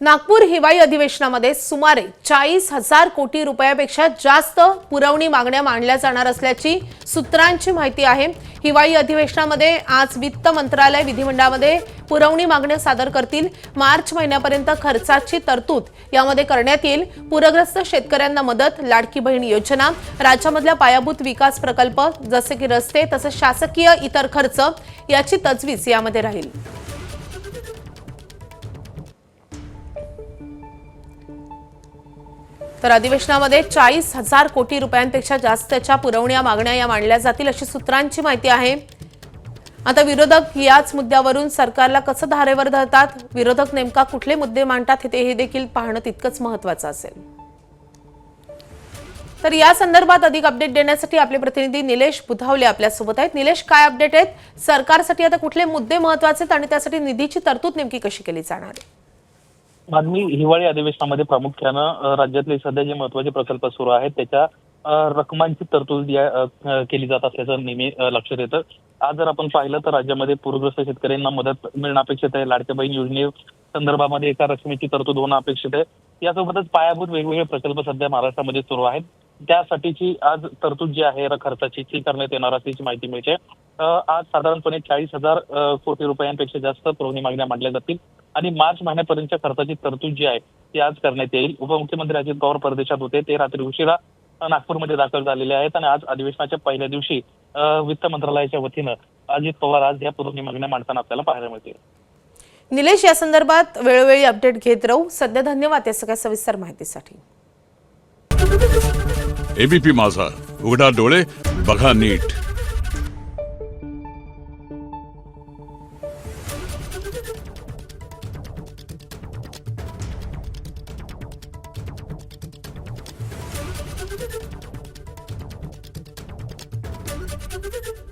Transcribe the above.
नागपूर हिवाळी अधिवेशनामध्ये सुमारे 40,000 कोटी रुपयापेक्षा जास्त पुरवणी मागण्या मांडल्या जाणार असल्याची सूत्रांची माहिती आहे। हिवाळी अधिवेशनामध्ये आज वित्त मंत्रालय विधिमंडळामध्ये पुरवणी मागण्या सादर करतील। मार्च महिन्यापर्यंत खर्चाची तरतूद यामध्ये करण्यात येईल। पूरग्रस्त शेतकऱ्यांना मदत, लाडकी बहीण योजना, राज्यामधल्या पायाभूत विकास प्रकल्प जसे की रस्ते तसेच शासकीय इतर खर्च याची तजवीज यामध्ये राहील। तर अधिवेशनामध्ये 40,000 कोटी रुपयांपेक्षा जास्तच्या पुरवण्या मागण्या या मांडल्या जातील अशी सूत्रांची माहिती आहे। आता विरोधक याच मुद्द्यावरून सरकारला कसं धारेवर धरतात, विरोधक नेमका कुठले मुद्दे मांडतात हे देखील पाहणं तितकंच महत्त्वाचं असेल। तर या संदर्भात अधिक अपडेट देण्यासाठी आपले प्रतिनिधी निलेश बुधावले आपल्या सोबत आहेत। निलेश, काय अपडेट आहेत? सरकारसाठी आता कुठले मुद्दे महत्त्वाचे आहेत आणि त्यासाठी निधीची तरतूद नेमकी कशी केली जाणार आहे? मागणी हिवाळी अधिवेशनामध्ये प्रामुख्यानं राज्यातले सध्या जे महत्त्वाचे प्रकल्प सुरू आहेत त्याच्या रकमांची तरतूद केली जात असल्याचं नेहमी लक्षात येतं। आज जर आपण पाहिलं तर राज्यामध्ये पूरग्रस्त शेतकऱ्यांना मदत मिळणं अपेक्षित आहे। लाडक्या बहीण योजने संदर्भामध्ये एका रकमेची तरतूद होणं अपेक्षित आहे। यासोबतच पायाभूत वेगवेगळे प्रकल्प सध्या महाराष्ट्रामध्ये सुरू आहेत। त्यासाठीची आज तरतूद जी आहे खर्चाची ती करण्यात येणार असल्याची माहिती मिळते। आज साधारणपणे 40,000 कोटी रुपयांपेक्षा जास्त पुरवणी मागण्या मांडल्या जातील आणि मार्च महिन्यापर्यंतच्या खर्चाची तरतूद जी आहे ती आज करण्यात येईल। उपमुख्यमंत्री अजित पवार परदेशात होते, ते रात्री उशिरा नागपूरमध्ये दाखल झालेले आहेत आणि आज अधिवेशनाच्या पहिल्या दिवशी वित्त मंत्रालयाच्या वतीनं अजित पवार आज या पुरवणी मागण्या मांडताना आपल्याला पाहायला मिळतील। निलेश, या संदर्भात वेळोवेळी अपडेट घेत राहू। सध्या धन्यवाद या सगळ्या सविस्तर माहितीसाठी। एबीपी माझा, उघडा डोळे बघा नीट। Thank you.